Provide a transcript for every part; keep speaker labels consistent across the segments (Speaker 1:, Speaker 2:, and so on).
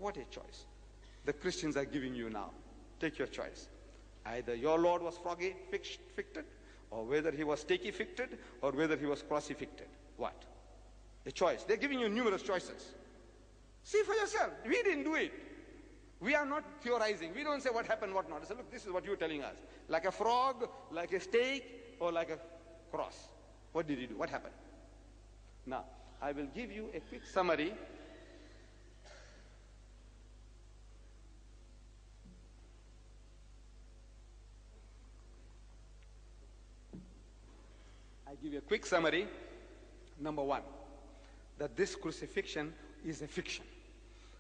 Speaker 1: What a choice the Christians are giving you now. Take your choice. Either your Lord was froggy-ficted, or whether he was sticky-ficted, or whether he was crossy-ficted. What? A choice. They're giving you numerous choices. See for yourself. We didn't do it. We are not theorizing. We don't say what happened, what not. I say, look, this is what you're telling us. Like a frog, like a steak, or like a cross. What did he do? What happened? Now, I will give you a quick summary. I give you a quick summary. Number one, that this crucifixion is a fiction,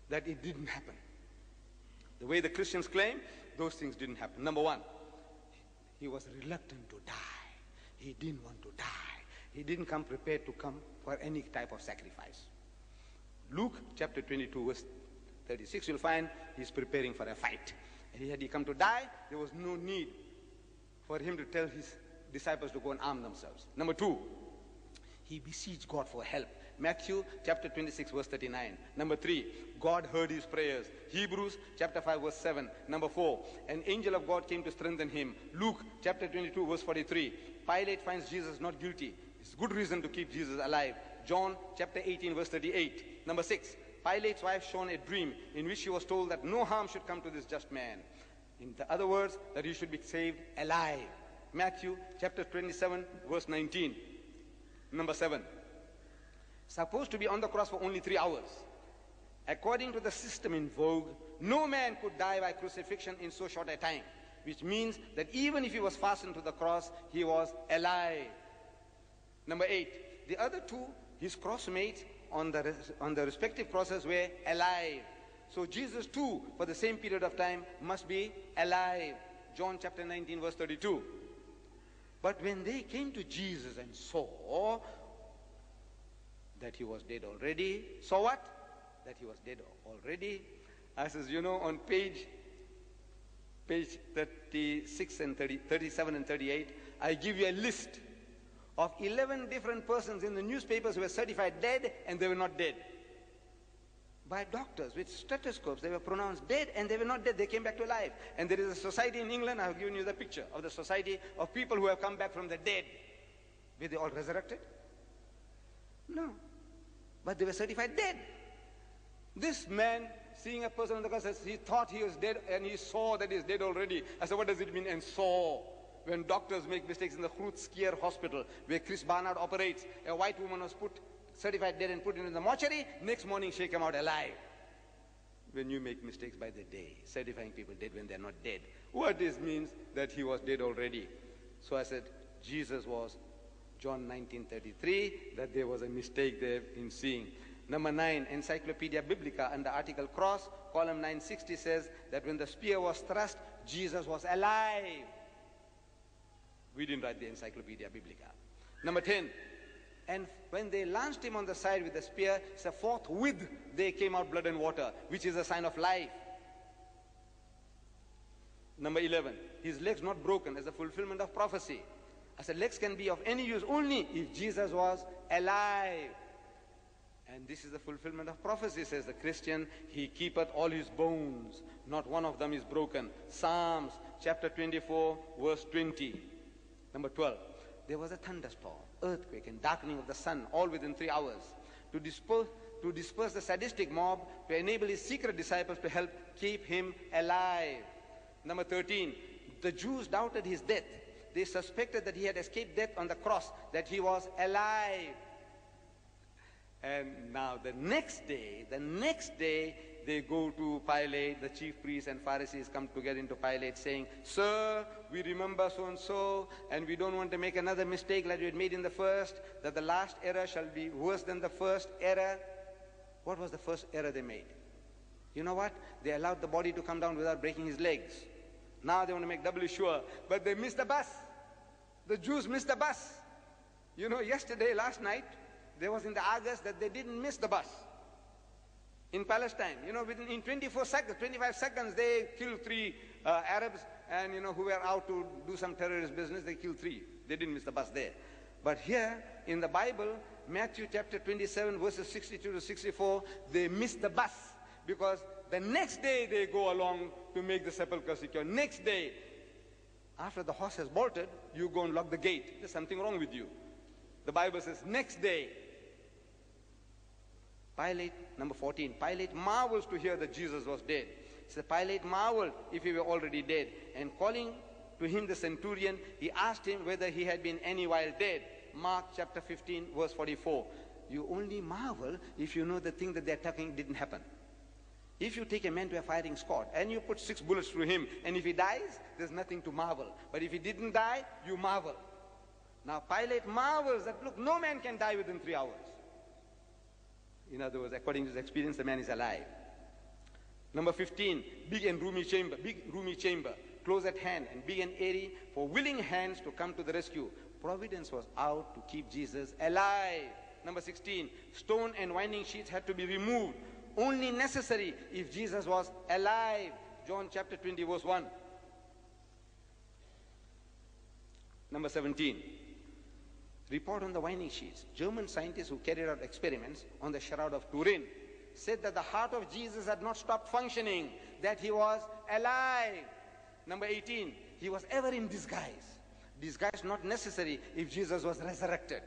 Speaker 1: that it didn't happen. The way the Christians claim, those things didn't happen. Number one, he was reluctant to die. He didn't want to die. He didn't come prepared to come for any type of sacrifice. Luke chapter 22 verse 36, you'll find he's preparing for a fight. And had he come to die, there was no need for him to tell his disciples to go and arm themselves. Number two, he beseeched God for help. Matthew chapter 26 verse 39. Number three, God heard his prayers. Hebrews chapter 5 verse 7. Number four, an angel of God came to strengthen him. Luke chapter 22 verse 43. Pilate finds Jesus not guilty. It's good reason to keep Jesus alive. John chapter 18 verse 38. Number six, Pilate's wife shown a dream in which she was told that no harm should come to this just man. In other words, that he should be saved alive. Matthew chapter 27 verse 19. Number seven, supposed to be on the cross for only 3 hours. According to the system in vogue, no man could die by crucifixion in so short a time, which means that even if he was fastened to the cross, he was alive. Number eight, the other two, his crossmates on the respective crosses, were alive. So Jesus too, for the same period of time, must be alive. John chapter 19 verse 32. But when they came to Jesus and saw that he was dead already, saw what? That he was dead already. I says, you know, on page 36 and 37 and 38, I give you a list of 11 different persons in the newspapers who were certified dead and they were not dead. By doctors with stethoscopes, they were pronounced dead and they were not dead. They came back to life. And there is a society in England, I have given you the picture of the society of people who have come back from the dead. Were they all resurrected? No. But they were certified dead. This man, seeing a person on the cross, he thought he was dead and he saw that he's dead already. I said, what does it mean, and saw? When doctors make mistakes in the CruciFICTION hospital, where Chris Barnard operates, a white woman was certified dead and put in the mortuary, next morning she came out alive. When you make mistakes by the day, certifying people dead when they're not dead, what this means? That he was dead already. So I said, Jesus was John 19:33, that there was a mistake there in seeing. Number 9, Encyclopedia Biblica, under article cross, column 960 says that when the spear was thrust, Jesus was alive. We didn't write the Encyclopedia Biblica. Number 10, and when they launched him on the side with the spear, so forthwith there came out blood and water, which is a sign of life. Number 11, his legs not broken as a fulfillment of prophecy. I said legs can be of any use only if Jesus was alive. And this is the fulfillment of prophecy, says the Christian. He keepeth all his bones, not one of them is broken. Psalms chapter 24 verse 20. Number 12, there was a thunderstorm, earthquake, and darkening of the sun, all within 3 hours, to disperse the sadistic mob, to enable his secret disciples to help keep him alive. Number 13, the Jews doubted his death. They suspected that he had escaped death on the cross, that he was alive. And now the next day, they go to Pilate, the chief priests and Pharisees come together into Pilate saying, Sir, we remember so-and-so, and we don't want to make another mistake like we had made in the first, that the last error shall be worse than the first error. What was the first error they made? You know what? They allowed the body to come down without breaking his legs. Now they want to make doubly sure, but they missed the bus. The Jews missed the bus. You know, last night, there was in the Argus that they didn't miss the bus. In Palestine, you know, in 25 seconds, they killed 3 Arabs, and you know, who were out to do some terrorist business, they killed 3. They didn't miss the bus there. But here, in the Bible, Matthew chapter 27, verses 62 to 64, they missed the bus, because the next day they go along to make the sepulchre secure. Next day, after the horse has bolted, you go and lock the gate. There's something wrong with you. The Bible says, next day. Pilate, number 14, Pilate marvels to hear that Jesus was dead. So Pilate marveled if he were already dead. And calling to him the centurion, he asked him whether he had been any while dead. Mark chapter 15, verse 44. You only marvel if you know the thing that they're talking didn't happen. If you take a man to a firing squad and you put 6 bullets through him, and if he dies, there's nothing to marvel. But if he didn't die, you marvel. Now Pilate marvels that, look, no man can die within 3 hours. In other words, according to his experience, the man is alive. Number 15, big and roomy chamber, close at hand and big and airy, for willing hands to come to the rescue. Providence was out to keep Jesus alive. Number 16, stone and winding sheets had to be removed, only necessary if Jesus was alive. John chapter 20, verse 1. Number 17, report on the winding sheets. German scientists who carried out experiments on the Shroud of Turin said that the heart of Jesus had not stopped functioning, that he was alive. Number 18, he was ever in disguise. Disguise not necessary if Jesus was resurrected.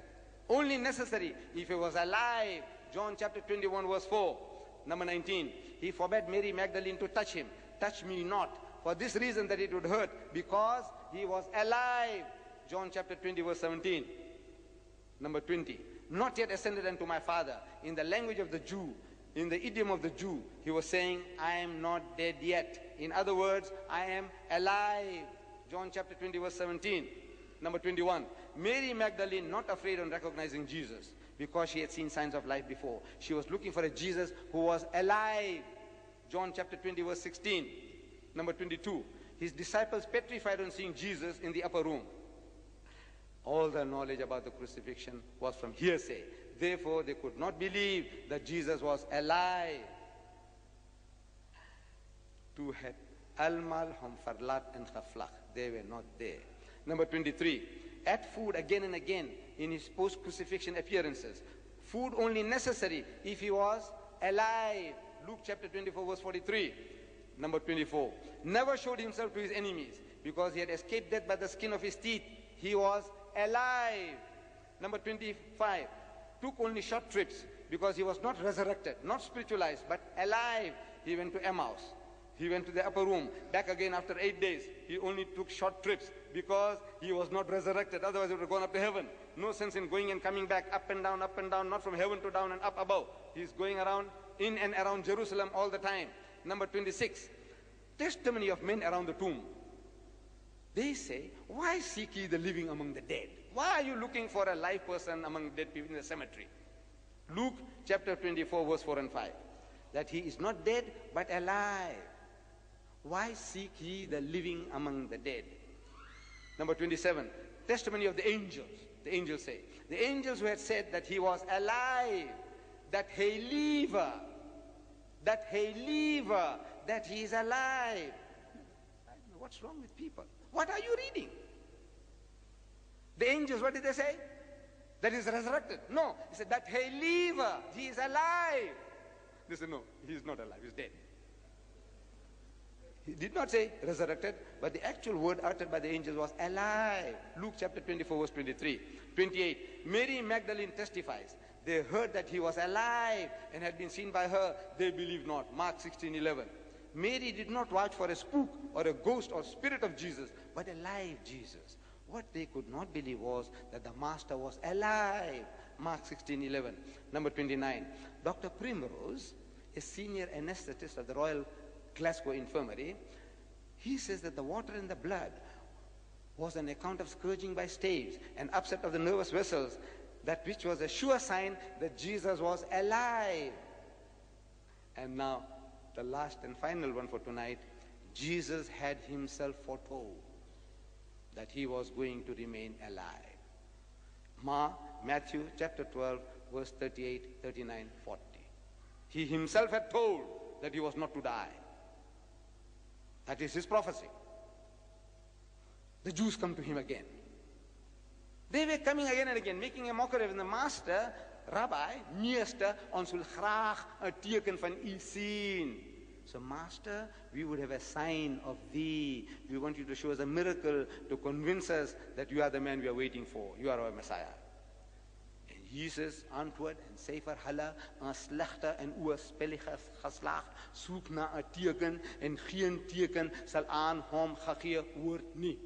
Speaker 1: Only necessary if he was alive. John chapter 21, verse 4. Number 19, he forbade Mary Magdalene to touch him. Touch me not, for this reason that it would hurt, because he was alive. John chapter 20, verse 17. Number 20, not yet ascended unto my Father. In the language of the Jew, in the idiom of the Jew, he was saying, I am not dead yet. In other words, I am alive. John chapter 20, verse 17. Number 21, Mary Magdalene not afraid on recognizing Jesus, because she had seen signs of life before. She was looking for a Jesus who was alive. John chapter 20, verse 16. Number 22, his disciples petrified on seeing Jesus in the upper room. All the knowledge about the crucifixion was from hearsay. Therefore, they could not believe that Jesus was alive. To had Almal, Hamfarlat, and Khaflach. They were not there. Number 23, ate food again and again in his post-crucifixion appearances. Food only necessary if he was alive. Luke chapter 24, verse 43. Number 24, never showed himself to his enemies because he had escaped death by the skin of his teeth. He was alive. Number 25, took only short trips because he was not resurrected, not spiritualized, but alive. He went to Emmaus. He went to the upper room, back again after 8 days. He only took short trips because he was not resurrected. Otherwise, he would have gone up to heaven. No sense in going and coming back up and down, not from heaven to down and up above. He's going around, in and around Jerusalem all the time. Number 26, testimony of men around the tomb. They say, why seek ye the living among the dead? Why are you looking for a live person among dead people in the cemetery? Luke chapter 24, verse 4 and 5. That he is not dead, but alive. Why seek ye the living among the dead? Number 27, testimony of the angels. The angels say, the angels who had said that he was alive, that he live, that he is alive. What's wrong with people? What are you reading? The angels, what did they say? That he is resurrected. No, he said that he live, he is alive. They said, no, he is not alive, he is dead. He did not say resurrected, but the actual word uttered by the angels was alive. Luke chapter 24, verse 23. 28, Mary Magdalene testifies. They heard that he was alive and had been seen by her. They believed not. Mark 16:11. Mary did not watch for a spook or a ghost or spirit of Jesus, but a live Jesus. What they could not believe was that the Master was alive. Mark 16:11. Number 29, Dr. Primrose, a senior anesthetist of the Royal Glasgow Infirmary, he says that the water in the blood was an account of scourging by staves and upset of the nervous vessels, that which was a sure sign that Jesus was alive. And now, the last and final one for tonight, Jesus had himself foretold that he was going to remain alive. Matthew chapter 12, verse 38, 39, 40. He himself had told that he was not to die. That is his prophecy. The Jews come to him again. They were coming again and again, making a mockery of him. The Master Rabbi, meester, ons wil graag 'n teken van u sien. So, Master, we would have a sign of thee. We want you to show us a miracle to convince us that you are the man we are waiting for. You are our Messiah. En Jesus antwoord en sê vir hulle, 'n slegte en oorspellige geslag soek na 'n teken en geen teken sal aan hom gegee word nie.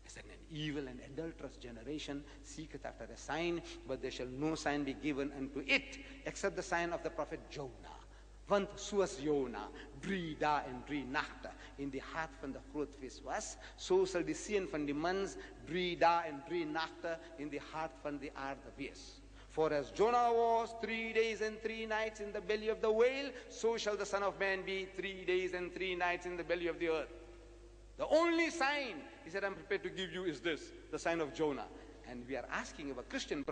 Speaker 1: Is that an evil and adulterous generation seeketh after a sign, but there shall no sign be given unto it, except the sign of the prophet Jonah. Want soos Jona 3 dae en 3 nagte in die hart van die grootvis was, so sal die seun van die mens 3 dae en 3 nagte in die hart van die aarde wees. For as Jonah was 3 days and 3 nights in the belly of the whale, so shall the Son of Man be 3 days and 3 nights in the belly of the earth. The only sign, he said, I'm prepared to give you is this, the sign of Jonah. And we are asking our Christian brothers,